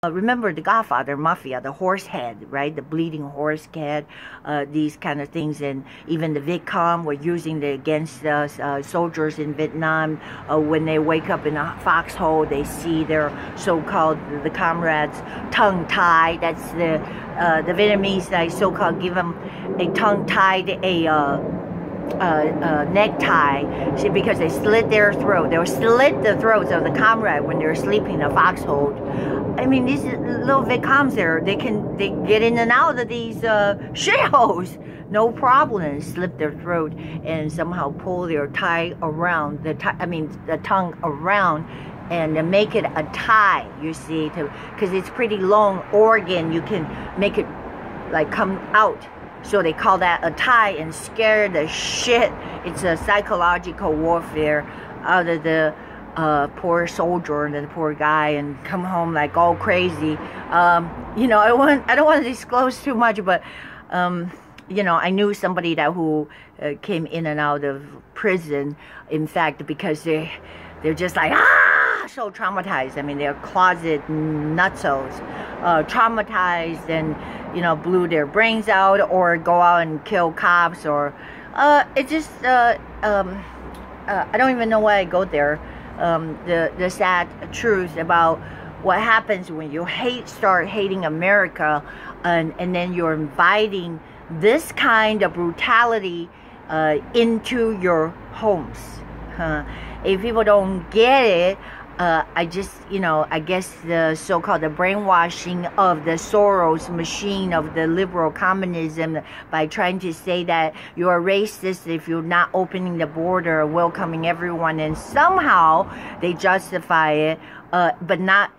remember the Godfather Mafia, the horse head, right? The bleeding horse head, these kind of things. And even the Vietcong were using it against soldiers in Vietnam. When they wake up in a foxhole, they see their so-called, the comrades, tongue-tied. That's the Vietnamese, they so-called give them a tongue-tied, necktie, see, because they slit their throat. They will slit the throats of the comrade when they're sleeping in a foxhole. I mean, these little Vietcongs there, they get in and out of these shitholes, no problem. Slip their throat and somehow pull their tie around the tongue around, and make it a tie. You see, because it's pretty long organ, you can make it like come out. So they call that a tie and scare the shit. It's a psychological warfare out of the poor soldier and the poor guy, and come home like all crazy. You know, I don't want to disclose too much, but you know, I knew somebody that who came in and out of prison. In fact, because they're just like so traumatized. I mean, they're closet nutsos, traumatized, and you know, blew their brains out or go out and kill cops, or it just I don't even know why I go there. The sad truth about what happens when you start hating America, and then you're inviting this kind of brutality into your homes. If people don't get it, I just, you know, I guess the so-called the brainwashing of the Soros machine of the liberal communism, by trying to say that you're racist if you're not opening the border, welcoming everyone, and somehow they justify it, but not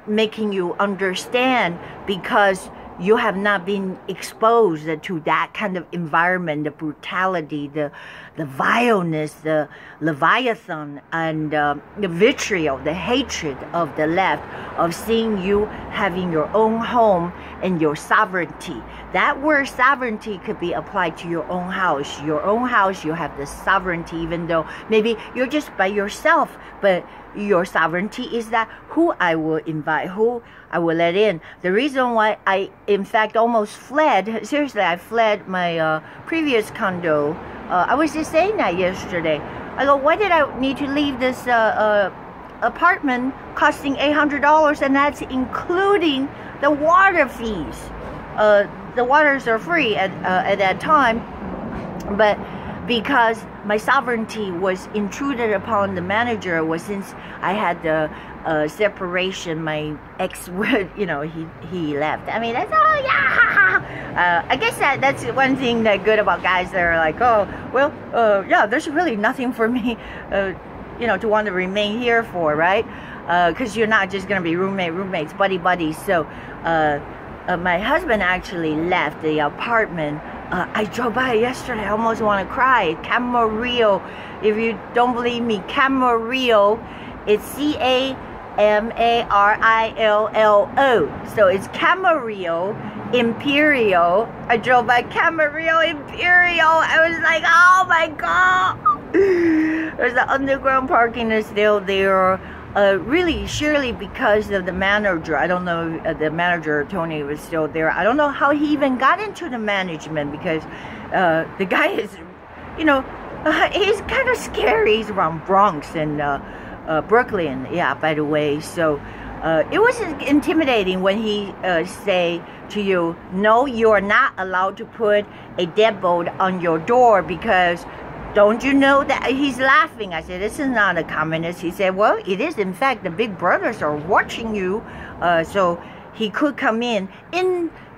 making you understand, because you have not been exposed to that kind of environment, the brutality, the vileness, the leviathan, and the vitriol, the hatred of the left, of seeing you having your own home and your sovereignty. That word sovereignty could be applied to your own house. Your own house, you have the sovereignty, even though maybe you're just by yourself, but your sovereignty is that who I will invite, who I will let in. The reason why I, in fact, almost fled, seriously, I fled my previous condo. I was just saying that yesterday. I go, why did I need to leave this apartment costing $800, and that's including the water fees. The waters are free at that time, but because my sovereignty was intruded upon the manager, was since I had the separation, my ex, you know, he left. I mean, that's all, yeah. I guess that's one thing that good about guys that are like, oh, well, yeah, there's really nothing for me, you know, to want to remain here for, right? Because you're not just going to be roommates, buddies. So my husband actually left the apartment. I drove by yesterday. I almost want to cry. Camarillo. If you don't believe me, Camarillo. It's Camarillo. So it's Camarillo Imperial. I drove by Camarillo Imperial. I was like, oh my god. There's the underground parking is still there. Really, surely because of the manager. I don't know if the manager, Tony, was still there. I don't know how he even got into the management, because the guy is, you know, he's kind of scary. He's around Bronx and Brooklyn, yeah, by the way. So it was intimidating when he say to you, no, you are not allowed to put a deadbolt on your door, because don't you know that? He's laughing. I said, this is not a communist. He said, well, it is. In fact, the big brothers are watching you. So he could come in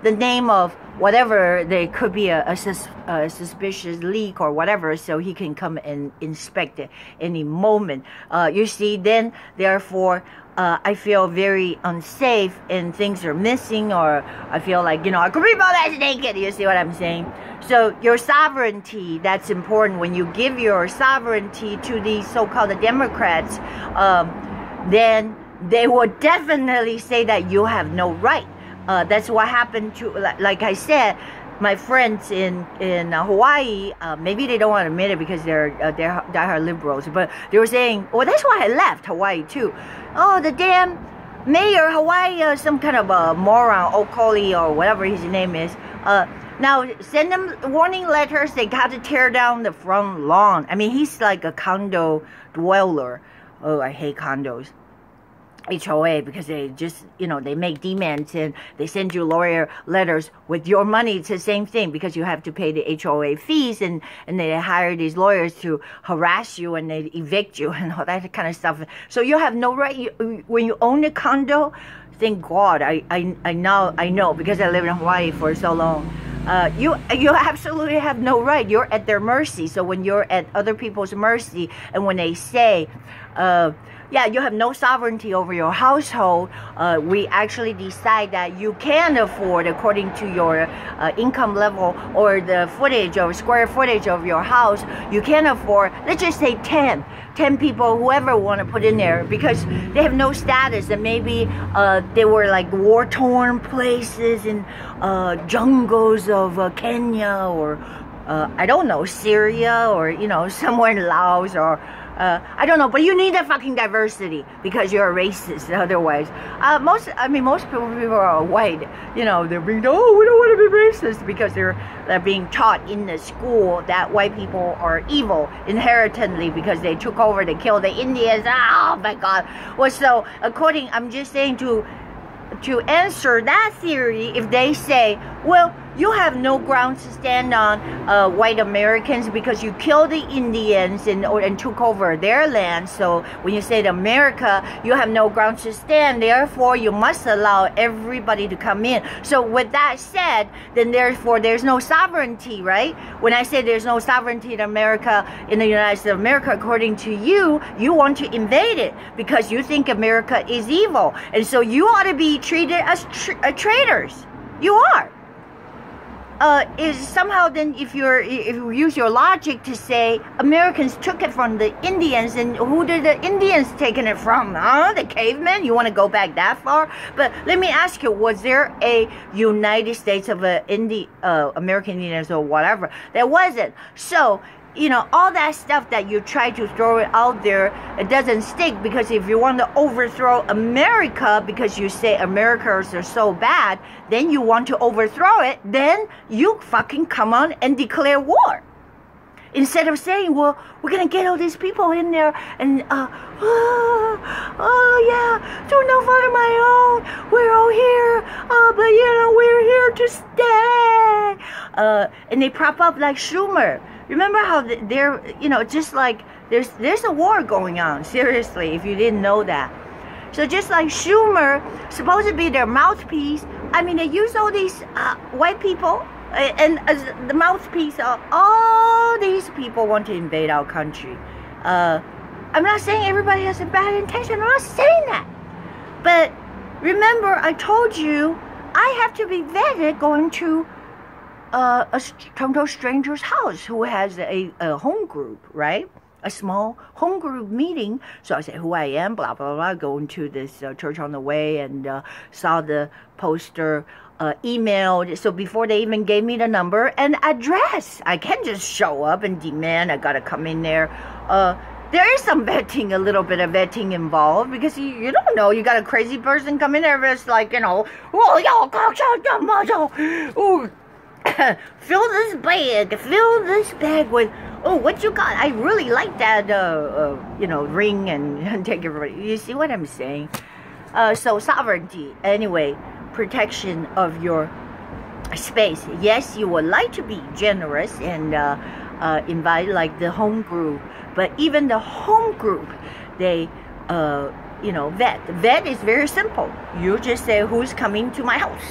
the name of whatever. There could be a suspicious leak or whatever. So he can come and inspect it any moment. You see, then, therefore, I feel very unsafe and things are missing, or I feel like, you know, I could be butt-ass naked. You see what I'm saying? So your sovereignty, that's important. When you give your sovereignty to these so-called Democrats, then they will definitely say that you have no right. That's what happened to, like I said, my friends in Hawaii, maybe they don't want to admit it because they're diehard liberals, but they were saying, well, that's why I left Hawaii too. Oh, the damn Mayor Hawaii, some kind of a moron, Okoli or whatever his name is. Now send them warning letters. They got to tear down the front lawn. I mean, he's like a condo dweller. Oh, I hate condos. HOA, because they just, they make demands and they send you lawyer letters with your money. It's the same thing, because you have to pay the HOA fees, and they hire these lawyers to harass you and they evict you and all that kind of stuff. So you have no right. When you own a condo, thank God, I know because I lived in Hawaii for so long. You absolutely have no right. You're at their mercy. So when you're at other people's mercy, and when they say, yeah, you have no sovereignty over your household, we actually decide that you can afford, according to your income level or the footage or square footage of your house, you can afford, let's just say 10 people, whoever want to put in there, because they have no status, and maybe they were like war-torn places in jungles of Kenya, or I don't know, Syria, or somewhere in Laos, or I don't know, but you need that fucking diversity, because you're a racist otherwise. Most people are white, they're being, oh, we don't want to be racist, because they're being taught in the school that white people are evil inherently because they took over, they killed the Indians. Oh my God. Well, so I'm just saying to answer that theory, if they say, well, you have no grounds to stand on white Americans because you killed the Indians and took over their land. So when you say to America, you have no grounds to stand, therefore you must allow everybody to come in. So with that said, then therefore there's no sovereignty, right? When I say there's no sovereignty in America, in the United States of America, according to you, you want to invade it because you think America is evil. And so you ought to be treated as traitors. You are. Is somehow then, if you use your logic to say Americans took it from the Indians, and who did the Indians taking it from? Huh? The cavemen? You want to go back that far? But let me ask you, was there a United States of American Indians or whatever? There wasn't. So, all that stuff that you try to throw it out there, it doesn't stick, because if you want to overthrow America because you say Americans are so bad, then you want to overthrow it, then you fucking come on and declare war. Instead of saying, well, we're going to get all these people in there and, yeah, through no fault of my own, we're all here, but, we're here to stay. And they prop up like Schumer. Remember how they're, just like, there's a war going on, seriously, if you didn't know that. So just like Schumer, supposed to be their mouthpiece, I mean, they use all these white people, and as the mouthpiece of all these people want to invade our country. I'm not saying everybody has a bad intention, I'm not saying that. But remember, I told you, I have to be vetted going to a total stranger's house who has a home group, right? A small home group meeting. So I said who I am, blah, blah, blah, going to this church on the way, and saw the poster, emailed. So before they even gave me the number and address, I can't just show up and demand I gotta come in there. There is some vetting, a little bit of vetting involved, because you don't know. You got a crazy person come in there that's like, oh, y'all, fill this bag with, oh, what you got? I really like that, ring, and take everybody. You see what I'm saying? So sovereignty, anyway, protection of your space. Yes, you would like to be generous and invite like the home group, but even the home group, they vet. Vet is very simple. You just say who's coming to my house.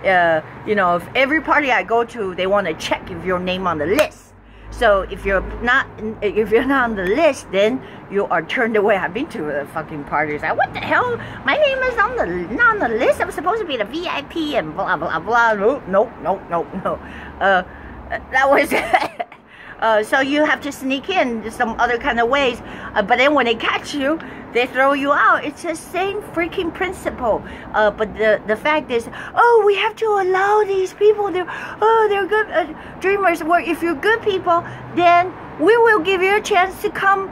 If every party I go to, they want to check if your name on the list. So if you're not on the list, then you are turned away. I've been to the fucking parties. Like, what the hell? My name is not on the list. I'm supposed to be the VIP and blah blah blah. No. That was. So you have to sneak in some other kind of ways. But then when they catch you, they throw you out. It's the same freaking principle. But the fact is, oh, we have to allow these people. They're good dreamers. Well, if you're good people, then we will give you a chance to come,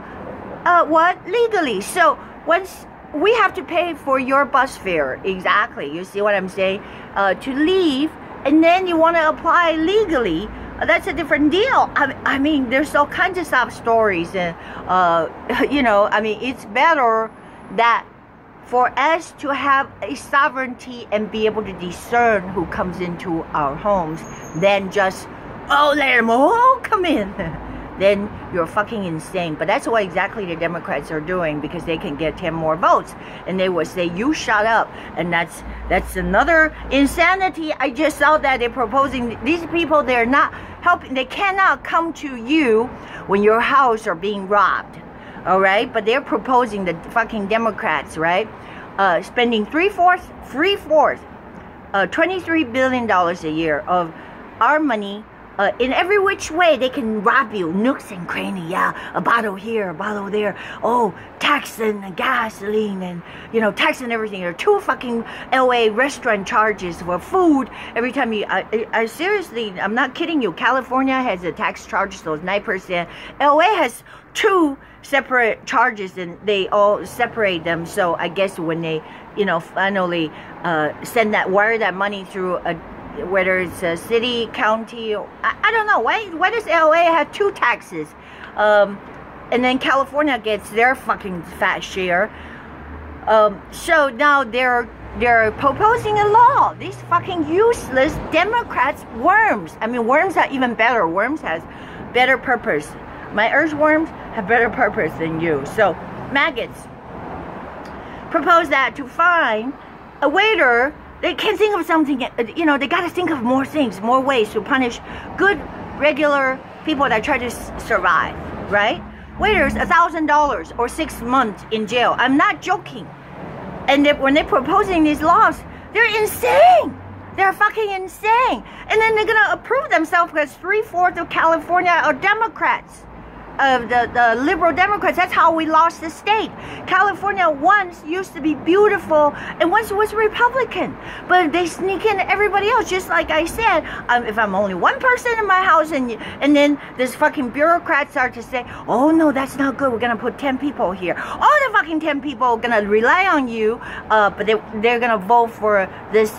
legally. So once we have to pay for your bus fare. Exactly. You see what I'm saying? To leave, and then you want to apply legally. That's a different deal. I mean, there's all kinds of sob stories, and you know, I mean, it's better that for us to have a sovereignty and be able to discern who comes into our homes than just, oh, let them all come in. Then you're fucking insane. But that's what exactly the Democrats are doing, because they can get 10 more votes. And they will say, you shut up. And that's another insanity. I just saw that they're proposing, these people, they're not helping, they cannot come to you when your house are being robbed. All right? But they're proposing, the fucking Democrats, right? Spending three-fourths, $23 billion a year of our money. In every which way they can rob you, nooks and cranny, yeah, a bottle here, a bottle there, oh, tax and gasoline, and, you know, tax and everything. There are 2 fucking LA restaurant charges for food every time you, I seriously, I'm not kidding you, California has a tax charge, those 9%, LA has 2 separate charges, and they all separate them. So I guess when they, you know, finally wire that money through whether it's a city, county, or, I don't know. Why does LA have 2 taxes? And then California gets their fucking fat share. So now they're proposing a law. These fucking useless Democrats, worms. I mean, worms are even better. Worms has better purpose. My earthworms have better purpose than you. So maggots propose that to find a waiter. They can't think of something, you know, they got to think of more things, more ways to punish good, regular people that try to survive, right? Waiters, $1,000 or 6 months in jail. I'm not joking. And when they're proposing these laws, they're insane. They're fucking insane. And then they're going to approve themselves because 3/4 of California are Democrats. The liberal Democrats. That's how we lost the state. California once used to be beautiful, and once was Republican, but they sneak in everybody else. Just like I said, if I'm only one person in my house, and then this fucking bureaucrats start to say, oh no, that's not good, we're gonna put 10 people here. All the fucking 10 people are gonna rely on you, but they're gonna vote for this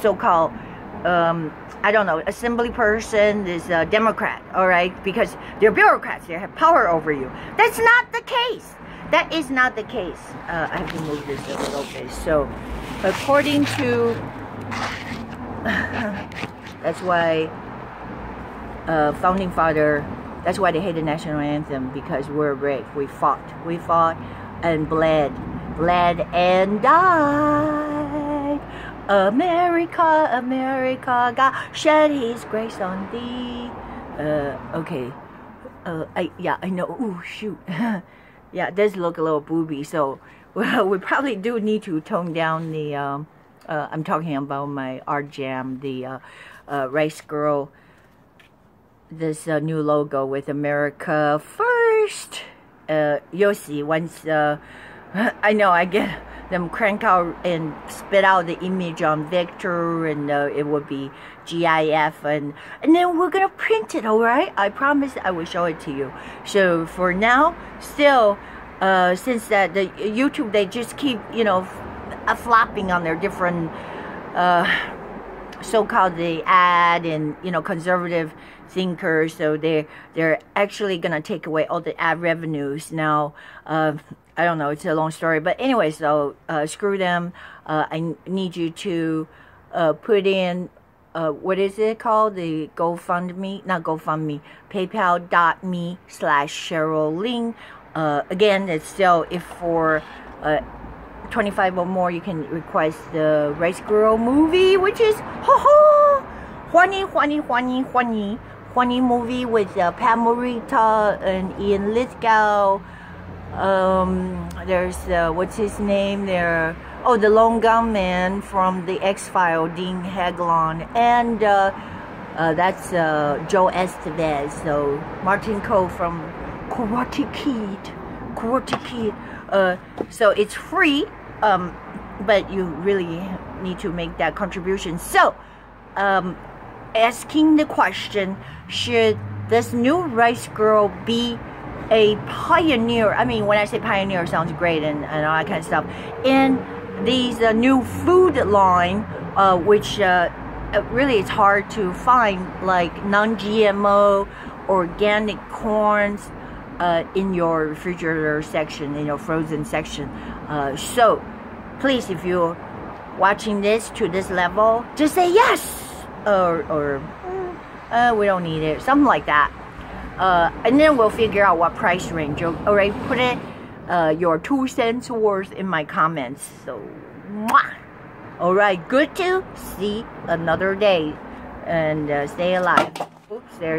so-called I don't know, assembly person, is a Democrat, all right? Because they're bureaucrats, they have power over you. That's not the case. That is not the case. I have to move this a little bit. So, according to, that's why founding father, that's why they hate the national anthem, because we're brave. We fought and bled and died. America, America, God shed His grace on thee. Okay. I know. Ooh, shoot. Yeah, it does look a little booby. So, we probably do need to tone down the. I'm talking about my art jam, the Rice Girl. This new logo with America First. You'll see once. I know I get them crank out and spit out the image on Victor, and it would be GIF, and then we're gonna print it. All right, I promise I will show it to you. So for now, still, since that the YouTube, they just keep, you know, flopping on their different so-called the ad and, you know, conservative thinkers, so they're actually gonna take away all the ad revenues now. I don't know, it's a long story, but anyway, so screw them. I need you to put in what is it called, the GoFundMe, not GoFundMe, PayPal.me/Cheryl Ling. Again, it's still, if for 25 or more, you can request the Rice Girl movie, which is Huani movie with Pat Morita and Ian Lithgow. There's what's his name there? Oh, the lone gunman from the X-File, Dean Haglund, and that's Joe Estevez. So Martin Cole from Karate Kid. So it's free, but you really need to make that contribution. So, asking the question, should this new Rice Girl be a pioneer. I mean, when I say pioneer, it sounds great and all that kind of stuff. In these new food line, which really it's hard to find, like non-GMO, organic corns in your refrigerator section, in your frozen section. So please, if you're watching this to this level, just say yes, or we don't need it, something like that. And then we'll figure out what price range. All right, put it your 2 cents worth in my comments. So, mwah! All right, good to see another day, and stay alive. Oops, there.